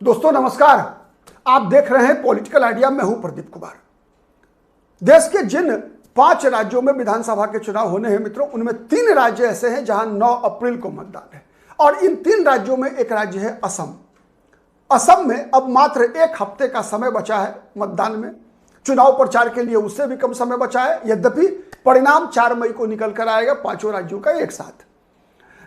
दोस्तों नमस्कार। आप देख रहे हैं पॉलिटिकल आइडिया। मैं हूं प्रदीप कुमार। देश के जिन 5 राज्यों में विधानसभा के चुनाव होने हैं मित्रों, उनमें 3 राज्य ऐसे हैं जहां 9 अप्रैल को मतदान है और इन 3 राज्यों में एक राज्य है असम। असम में अब मात्र 1 हफ्ते का समय बचा है मतदान में। चुनाव प्रचार के लिए उससे भी कम समय बचा है, यद्यपि परिणाम 4 मई को निकल कर आएगा 5 राज्यों का एक साथ।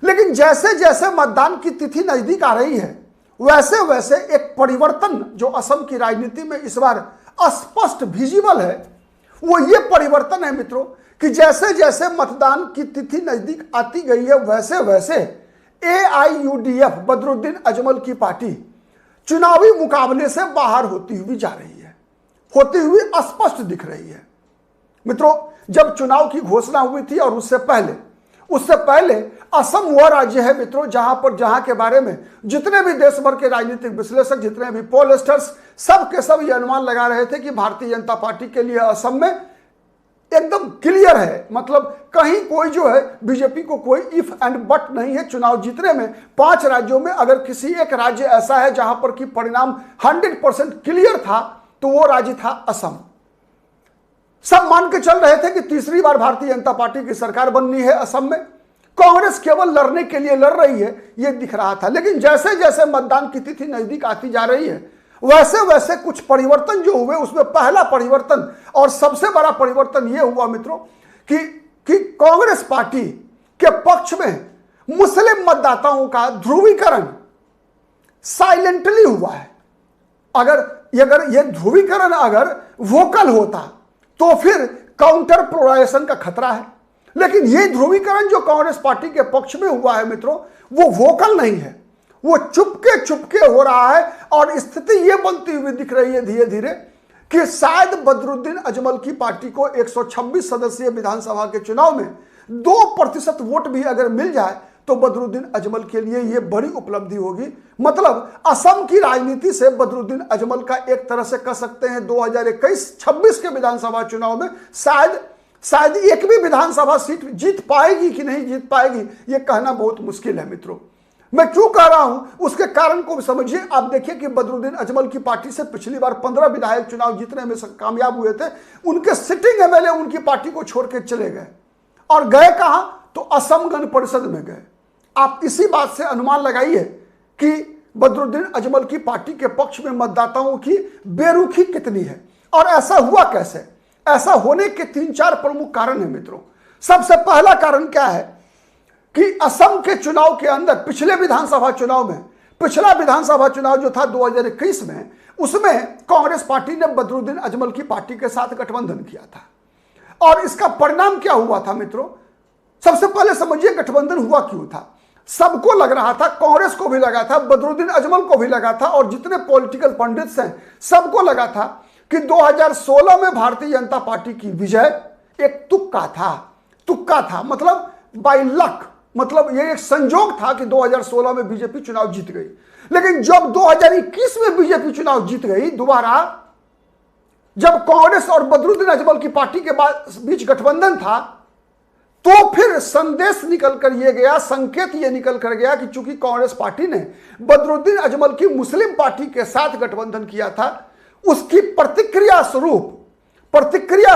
लेकिन जैसे जैसे मतदान की तिथि नजदीक आ रही है, वैसे वैसे एक परिवर्तन जो असम की राजनीति में इस बार स्पष्ट विजिबल है, वो ये परिवर्तन है मित्रों कि जैसे जैसे मतदान की तिथि नजदीक आती गई है, वैसे वैसे AIUDF बदरुद्दीन अजमल की पार्टी चुनावी मुकाबले से बाहर होती हुई जा रही है, होती हुई स्पष्ट दिख रही है। मित्रों, जब चुनाव की घोषणा हुई थी और उससे पहले असम वह राज्य है मित्रों जहां के बारे में जितने भी देश भर के राजनीतिक विश्लेषक, जितने भी पोलस्टर्स, सब के सब ये अनुमान लगा रहे थे कि भारतीय जनता पार्टी के लिए असम में एकदम क्लियर है। मतलब कहीं कोई जो है बीजेपी को कोई इफ एंड बट नहीं है चुनाव जीतने में। 5 राज्यों में अगर किसी एक राज्य ऐसा है जहां पर कि परिणाम 100% क्लियर था, तो वो राज्य था असम। सब मान के चल रहे थे कि तीसरी बार भारतीय जनता पार्टी की सरकार बननी है असम में। कांग्रेस केवल लड़ने के लिए लड़ रही है, यह दिख रहा था। लेकिन जैसे जैसे मतदान की तिथि नजदीक आती जा रही है, वैसे वैसे कुछ परिवर्तन जो हुए, उसमें पहला परिवर्तन और सबसे बड़ा परिवर्तन यह हुआ मित्रों कि कांग्रेस पार्टी के पक्ष में मुस्लिम मतदाताओं का ध्रुवीकरण साइलेंटली हुआ है। अगर यह ध्रुवीकरण अगर वोकल होता तो फिर काउंटर पोलराइजेशन का खतरा है। लेकिन यह ध्रुवीकरण जो कांग्रेस पार्टी के पक्ष में हुआ है मित्रों, वो वोकल नहीं है, वो चुपके चुपके हो रहा है। और स्थिति यह बनती हुई दिख रही है धीरे धीरे कि शायद बदरुद्दीन अजमल की पार्टी को 126 सदस्यीय विधानसभा के चुनाव में 2% वोट भी अगर मिल जाए तो बदरुद्दीन अजमल के लिए यह बड़ी उपलब्धि होगी। मतलब असम की राजनीति से बदरुद्दीन अजमल का एक तरह से कह सकते हैं 2021-26 के विधानसभा चुनाव में शायद एक भी विधानसभा सीट जीत पाएगी कि नहीं जीत पाएगी, यह कहना बहुत मुश्किल है मित्रों। मैं क्यों कह रहा हूं, उसके कारण को समझिए। आप देखिए कि बदरुद्दीन अजमल की पार्टी से पिछली बार 15 विधायक चुनाव जीतने में कामयाब हुए थे। उनके सिटिंग MLA उनकी पार्टी को छोड़ के चले गए और गए कहां, तो असम गण परिषद में गए। आप इसी बात से अनुमान लगाइए कि बदरुद्दीन अजमल की पार्टी के पक्ष में मतदाताओं की बेरुखी कितनी है। और ऐसा हुआ कैसे? ऐसा होने के 3-4 प्रमुख कारण है मित्रों। सबसे पहला कारण क्या है कि असम के चुनाव के अंदर पिछला विधानसभा चुनाव जो था 2021 में, उसमें कांग्रेस पार्टी ने बदरुद्दीन अजमल की पार्टी के साथ गठबंधन किया था। और इसका परिणाम क्या हुआ था मित्रों? सबसे पहले समझिए गठबंधन हुआ क्यों था। सबको लग रहा था, कांग्रेस को भी लगा था, बदरुद्दीन अजमल को भी लगा था और जितने पॉलिटिकल पंडित्स हैं सबको लगा था कि 2016 में भारतीय जनता पार्टी की विजय एक तुक्का था। मतलब बाय लक, मतलब ये एक संजोग था कि 2016 में बीजेपी चुनाव जीत गई। लेकिन जब 2021 में बीजेपी चुनाव जीत गई दोबारा, जब कांग्रेस और बदरुद्दीन अजमल की पार्टी के बीच गठबंधन था, तो फिर संदेश निकल कर ये गया, संकेत ये निकल कर गया कि चूंकि कांग्रेस पार्टी ने बदरुद्दीन अजमल की मुस्लिम पार्टी के साथ गठबंधन किया था, उसकी प्रतिक्रिया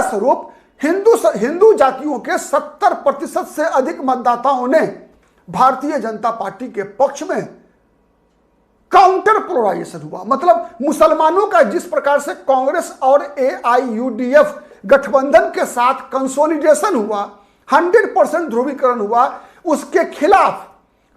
स्वरूप हिंदू जातियों के 70% से अधिक मतदाताओं ने भारतीय जनता पार्टी के पक्ष में काउंटर पोलराइजेशन हुआ। मतलब मुसलमानों का जिस प्रकार से कांग्रेस और AIUDF गठबंधन के साथ कंसोलिडेशन हुआ, 100% ध्रुवीकरण हुआ, उसके खिलाफ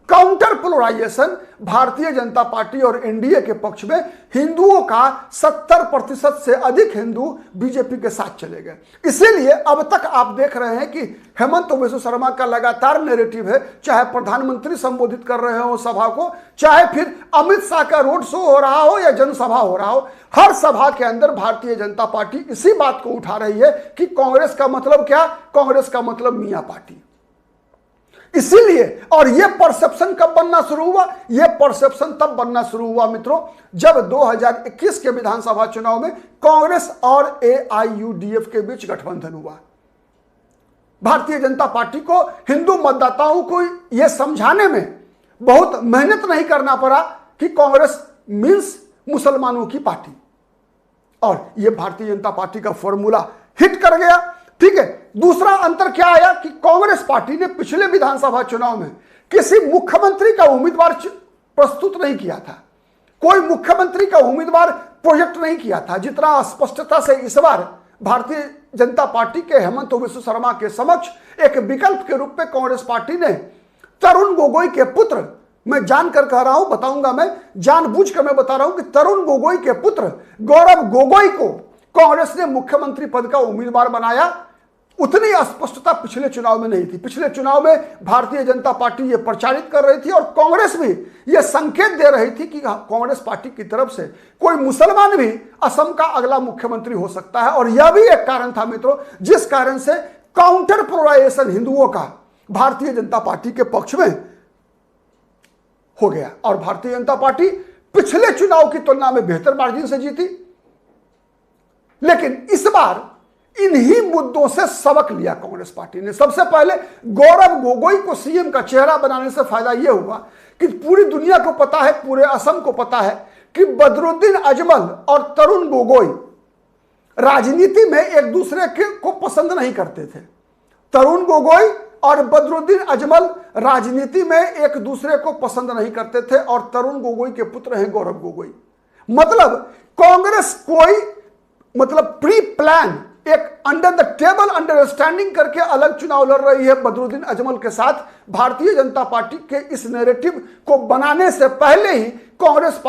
काउंटर पोलराइजेशन भारतीय जनता पार्टी और NDA के पक्ष में हिंदुओं का 70% से अधिक हिंदू बीजेपी के साथ चले गए। इसीलिए अब तक आप देख रहे हैं कि हेमंत बिश्व शर्मा का लगातार नैरेटिव है, चाहे प्रधानमंत्री संबोधित कर रहे हो सभा को, चाहे फिर अमित शाह का रोड शो हो रहा हो या जनसभा हो रहा हो, हर सभा के अंदर भारतीय जनता पार्टी इसी बात को उठा रही है कि कांग्रेस का मतलब क्या? कांग्रेस का मतलब मियां पार्टी। इसीलिए, और यह परसेप्शन कब बनना शुरू हुआ? यह परसेप्शन तब बनना शुरू हुआ मित्रों जब 2021 के विधानसभा चुनाव में कांग्रेस और AIUDF के बीच गठबंधन हुआ। भारतीय जनता पार्टी को हिंदू मतदाताओं को यह समझाने में बहुत मेहनत नहीं करना पड़ा कि कांग्रेस मींस मुसलमानों की पार्टी, और यह भारतीय जनता पार्टी का फॉर्मूला हिट कर गया। ठीक है, दूसरा अंतर क्या आया कि कांग्रेस पार्टी ने पिछले विधानसभा चुनाव में किसी मुख्यमंत्री का उम्मीदवार प्रस्तुत नहीं किया था, कोई मुख्यमंत्री का उम्मीदवार प्रोजेक्ट नहीं किया था, जितना स्पष्टता से इस बार भारतीय जनता पार्टी के हेमंत बिश्व शर्मा के समक्ष एक विकल्प के रूप में कांग्रेस पार्टी ने तरुण गोगोई के पुत्र, मैं जानकर कह रहा हूं, बताऊंगा, मैं जानबूझकर मैं बता रहा हूं कि तरुण गोगोई के पुत्र गौरव गोगोई को कांग्रेस ने मुख्यमंत्री पद का उम्मीदवार बनाया। उतनी स्पष्टता पिछले चुनाव में नहीं थी। पिछले चुनाव में भारतीय जनता पार्टी यह प्रचारित कर रही थी और कांग्रेस भी यह संकेत दे रही थी कि कांग्रेस पार्टी की तरफ से कोई मुसलमान भी असम का अगला मुख्यमंत्री हो सकता है। और यह भी एक कारण था मित्रों, जिस कारण से काउंटर पोलराइजेशन हिंदुओं का भारतीय जनता पार्टी के पक्ष में हो गया और भारतीय जनता पार्टी पिछले चुनाव की तुलना में बेहतर मार्जिन से जीती। लेकिन इस बार इन्हीं मुद्दों से सबक लिया कांग्रेस पार्टी ने। सबसे पहले गौरव गोगोई को सीएम का चेहरा बनाने से फायदा यह हुआ कि पूरी दुनिया को पता है, पूरे असम को पता है कि बदरुद्दीन अजमल और तरुण गोगोई राजनीति में एक दूसरे को पसंद नहीं करते थे। तरुण गोगोई और बदरुद्दीन अजमल राजनीति में एक दूसरे को पसंद नहीं करते थे और तरुण गोगोई के पुत्र हैं गौरव गोगोई। मतलब कांग्रेस कोई प्री प्लान एक अंडर द टेबल अंडरस्टैंडिंग करके अलग चुनाव लड़ रही है बदरुद्दीन अजमल के साथ। भारतीय जनता पार्टी के इस नैरेटिव को बनाने से पहले ही कांग्रेस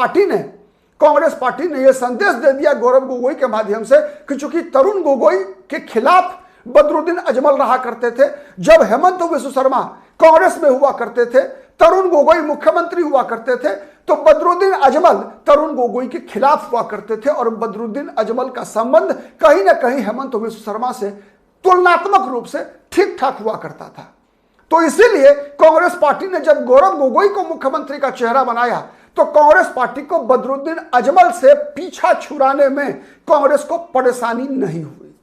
पार्टी ने यह संदेश दे दिया गौरव गोगोई के माध्यम से कि चूंकि तरुण गोगोई के खिलाफ बदरुद्दीन अजमल रहा करते थे, जब हेमंत बिश्व शर्मा कांग्रेस में हुआ करते थे, तरुण गोगोई मुख्यमंत्री हुआ करते थे, तो बदरुद्दीन अजमल तरुण गोगोई के खिलाफ हुआ करते थे और बदरुद्दीन अजमल का संबंध कहीं ना कहीं हेमंत बिश्व शर्मा से तुलनात्मक रूप से ठीक ठाक हुआ करता था। तो इसीलिए कांग्रेस पार्टी ने जब गौरव गोगोई को मुख्यमंत्री का चेहरा बनाया तो कांग्रेस पार्टी को बदरुद्दीन अजमल से पीछा छुड़ाने में कांग्रेस को परेशानी नहीं हुई।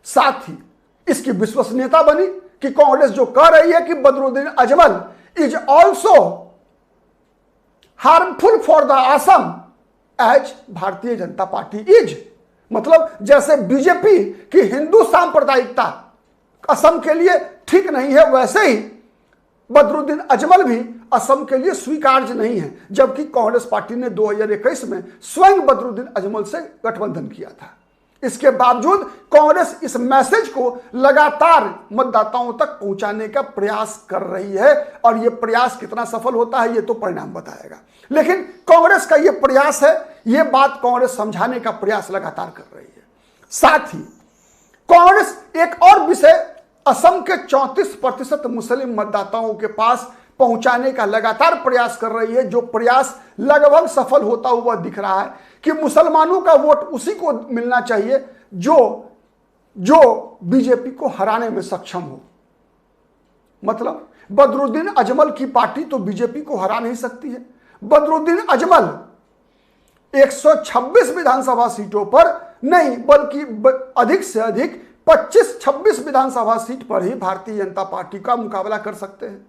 साथ ही इसकी विश्वसनीयता बनी कि कांग्रेस जो कह रही है कि Badruddin Ajmal is also harmful for the Assam as Bharatiya Janata party is. मतलब जैसे बीजेपी की हिंदू सांप्रदायिकता असम के लिए ठीक नहीं है, वैसे ही बदरुद्दीन अजमल भी असम के लिए स्वीकार्य नहीं है। जबकि कांग्रेस पार्टी ने 2021 में स्वयं बदरुद्दीन अजमल से गठबंधन किया था। इसके बावजूद कांग्रेस इस मैसेज को लगातार मतदाताओं तक पहुंचाने का प्रयास कर रही है और यह प्रयास कितना सफल होता है यह तो परिणाम बताएगा। लेकिन कांग्रेस का यह प्रयास है, यह बात कांग्रेस समझाने का प्रयास लगातार कर रही है। साथ ही कांग्रेस एक और विषय असम के 34% मुस्लिम मतदाताओं के पास पहुंचाने का लगातार प्रयास कर रही है, जो प्रयास लगभग सफल होता हुआ दिख रहा है कि मुसलमानों का वोट उसी को मिलना चाहिए जो बीजेपी को हराने में सक्षम हो। मतलब बदरुद्दीन अजमल की पार्टी तो बीजेपी को हरा नहीं सकती है। बदरुद्दीन अजमल 126 विधानसभा सीटों पर नहीं बल्कि अधिक से अधिक 25-26 विधानसभा सीट पर ही भारतीय जनता पार्टी का मुकाबला कर सकते हैं।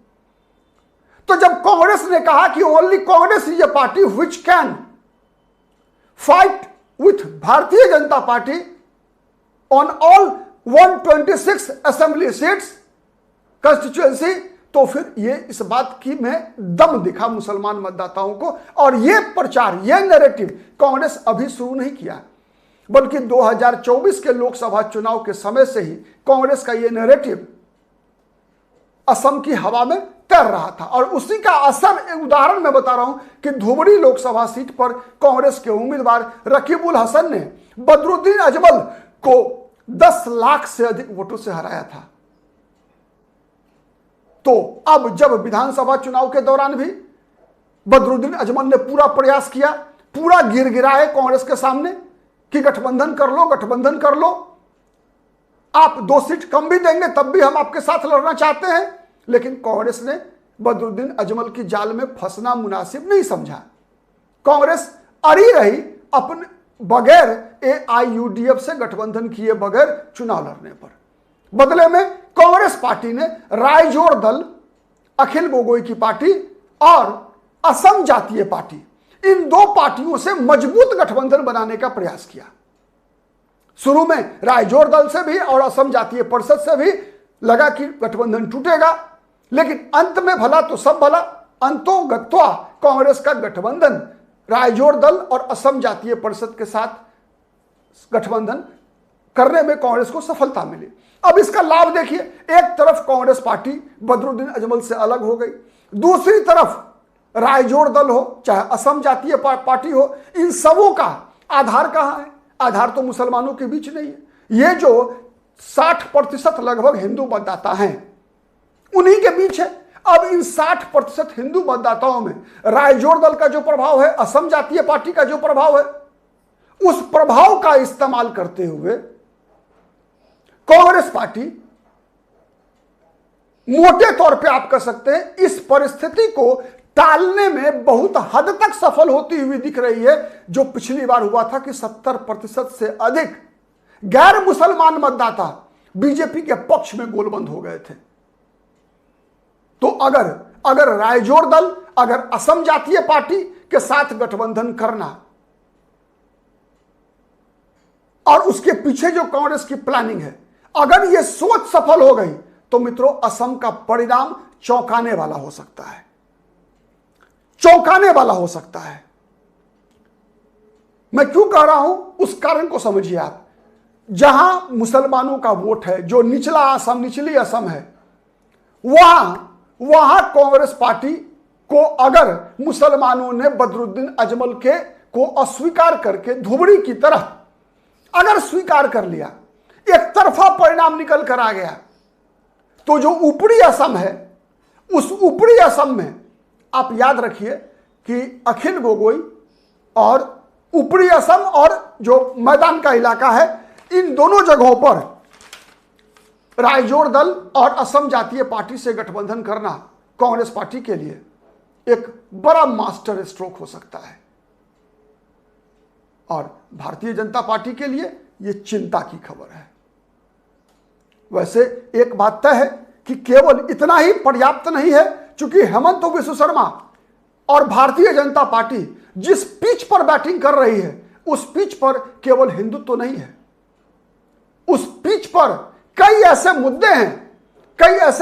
तो जब कांग्रेस ने कहा कि only Congress is a party which can fight with भारतीय Janata party on all 126 assembly seats constituency, तो फिर ये इस बात की में दम दिखा मुसलमान मतदाताओं को। और ये प्रचार, ये नैरेटिव कांग्रेस अभी शुरू नहीं किया, बल्कि 2024 के लोकसभा चुनाव के समय से ही कांग्रेस का ये नैरेटिव असम की हवा में तैर रहा था। और उसी का असर, एक उदाहरण मैं बता रहा हूं कि धुबरी लोकसभा सीट पर कांग्रेस के उम्मीदवार रकीबुल हसन ने बदरुद्दीन अजमल को 10 लाख से अधिक वोटों से हराया था। तो अब जब विधानसभा चुनाव के दौरान भी बदरुद्दीन अजमल ने पूरा प्रयास किया, पूरा गिरगिराए कांग्रेस के सामने कि गठबंधन कर लो, आप 2 सीट कम भी देंगे तब भी हम आपके साथ लड़ना चाहते हैं। लेकिन कांग्रेस ने बदरुद्दीन अजमल की जाल में फंसना मुनासिब नहीं समझा। कांग्रेस अड़ी रही अपने बगैर AIUDF से गठबंधन किए बगैर चुनाव लड़ने पर। बदले में कांग्रेस पार्टी ने रायजोड़ दल, अखिल गोगोई की पार्टी और असम जातीय पार्टी, इन दो पार्टियों से मजबूत गठबंधन बनाने का प्रयास किया। शुरू में रायजोर दल से भी और असम जातीय परिषद से भी लगा कि गठबंधन टूटेगा, लेकिन अंत में भला तो सब भला, अंतो गत्वा कांग्रेस का गठबंधन रायजोर दल और असम जातीय परिषद के साथ गठबंधन करने में कांग्रेस को सफलता मिली। अब इसका लाभ देखिए, एक तरफ कांग्रेस पार्टी बदरुद्दीन अजमल से अलग हो गई, दूसरी तरफ रायजोर दल हो चाहे असम जातीय पार्टी हो, इन सबों का आधार कहां है? आधार तो मुसलमानों के बीच नहीं है। ये जो 60% लगभग हिंदू मतदाता हैं उन्हीं के बीच है। अब इन 60% हिंदू मतदाताओं में रायजोर दल का जो प्रभाव है, असम जातीय पार्टी का जो प्रभाव है, उस प्रभाव का इस्तेमाल करते हुए कांग्रेस पार्टी मोटे तौर पे आप कह सकते हैं इस परिस्थिति को टालने में बहुत हद तक सफल होती हुई दिख रही है। जो पिछली बार हुआ था कि 70% से अधिक गैर मुसलमान मतदाता बीजेपी के पक्ष में गोलबंद हो गए थे। तो अगर रायजोर दल, अगर असम जातीय पार्टी के साथ गठबंधन करना और उसके पीछे जो कांग्रेस की प्लानिंग है, अगर यह सोच सफल हो गई तो मित्रों असम का परिणाम चौंकाने वाला हो सकता है, चौंकाने वाला हो सकता है। मैं क्यों कह रहा हूं उस कारण को समझिए आप। जहां मुसलमानों का वोट है, जो निचला असम, निचली असम है, वहां कांग्रेस पार्टी को अगर मुसलमानों ने बदरुद्दीन अजमल के को अस्वीकार करके धुबड़ी की तरह अगर स्वीकार कर लिया, एक तरफा परिणाम निकल कर आ गया, तो जो ऊपरी असम है, उस ऊपरी असम में आप याद रखिए कि अखिल गोगोई और ऊपरी असम और जो मैदान का इलाका है, इन दोनों जगहों पर रायजोर दल और असम जातीय पार्टी से गठबंधन करना कांग्रेस पार्टी के लिए एक बड़ा मास्टर स्ट्रोक हो सकता है और भारतीय जनता पार्टी के लिए यह चिंता की खबर है। वैसे एक बात तय है कि केवल इतना ही पर्याप्त नहीं है, क्योंकि हेमंत विश्व शर्मा और भारतीय जनता पार्टी जिस पिच पर बैटिंग कर रही है, उस पिच पर केवल हिंदुत्व तो नहीं है, उस पिच पर कई ऐसे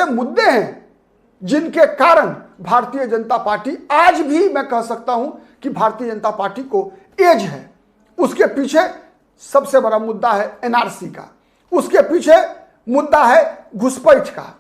मुद्दे हैं जिनके कारण भारतीय जनता पार्टी आज भी, मैं कह सकता हूं कि भारतीय जनता पार्टी को एज है। उसके पीछे सबसे बड़ा मुद्दा है एनआरसी का, उसके पीछे मुद्दा है घुसपैठ का।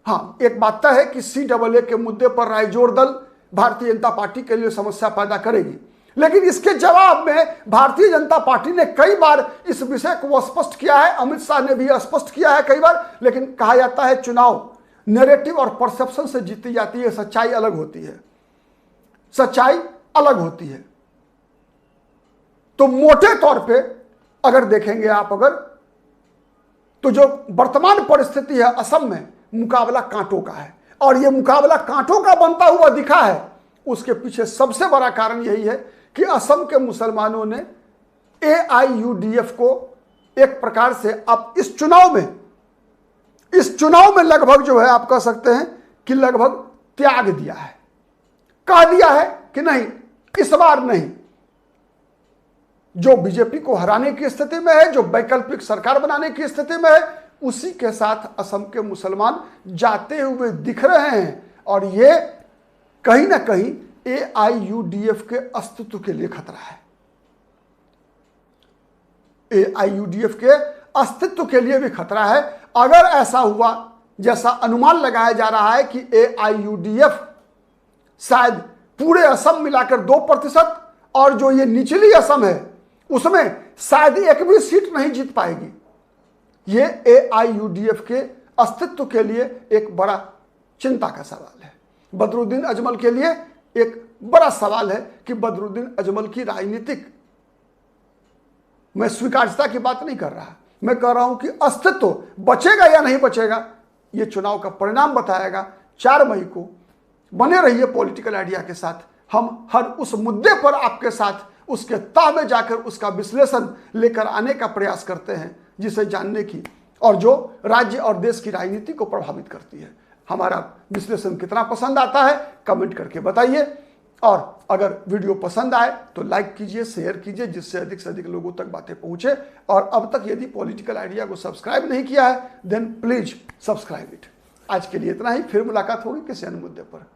हां, एक बात तय है कि CAA के मुद्दे पर रायजोर दल भारतीय जनता पार्टी के लिए समस्या पैदा करेगी, लेकिन इसके जवाब में भारतीय जनता पार्टी ने कई बार इस विषय को स्पष्ट किया है, अमित शाह ने भी स्पष्ट किया है कई बार। लेकिन कहा जाता है चुनाव नैरेटिव और परसेप्शन से जीती जाती है, सच्चाई अलग होती है, सच्चाई अलग होती है। तो मोटे तौर पे अगर देखेंगे आप, तो जो वर्तमान परिस्थिति है असम में, मुकाबला कांटों का है, और यह मुकाबला कांटों का बनता हुआ दिखा है। उसके पीछे सबसे बड़ा कारण यही है कि असम के मुसलमानों ने AIUDF को एक प्रकार से अब इस चुनाव में लगभग जो है आप कह सकते हैं कि लगभग त्याग दिया है, कह दिया है कि नहीं, इस बार नहीं। जो बीजेपी को हराने की स्थिति में है, जो वैकल्पिक सरकार बनाने की स्थिति में है, उसी के साथ असम के मुसलमान जाते हुए दिख रहे हैं, और ये कहीं ना कहीं AIUDF के अस्तित्व के लिए खतरा है। AIUDF के अस्तित्व के लिए भी खतरा है। अगर ऐसा हुआ जैसा अनुमान लगाया जा रहा है कि AIUDF शायद पूरे असम मिलाकर 2% और जो ये निचली असम है उसमें शायद एक भी सीट नहीं जीत पाएगी, ये AIUDF के अस्तित्व के लिए एक बड़ा चिंता का सवाल है। बदरुद्दीन अजमल के लिए एक बड़ा सवाल है कि बदरुद्दीन अजमल की राजनीतिक, मैं स्वीकार्यता की बात नहीं कर रहा, मैं कह रहा हूं कि अस्तित्व बचेगा या नहीं बचेगा, यह चुनाव का परिणाम बताएगा। 4 मई को बने रहिए पॉलिटिकल आइडिया के साथ। हम हर उस मुद्दे पर आपके साथ उसके तह में जाकर उसका विश्लेषण लेकर आने का प्रयास करते हैं, जिसे जानने की और जो राज्य और देश की राजनीति को प्रभावित करती है। हमारा विश्लेषण कितना पसंद आता है कमेंट करके बताइए। और अगर वीडियो पसंद आए तो लाइक कीजिए, शेयर कीजिए, जिससे अधिक से अधिक लोगों तक बातें पहुंचे। और अब तक यदि पॉलिटिकल आइडिया को सब्सक्राइब नहीं किया है देन प्लीज सब्सक्राइब इट। आज के लिए इतना ही, फिर मुलाकात होगी किसी अन्य मुद्दे पर।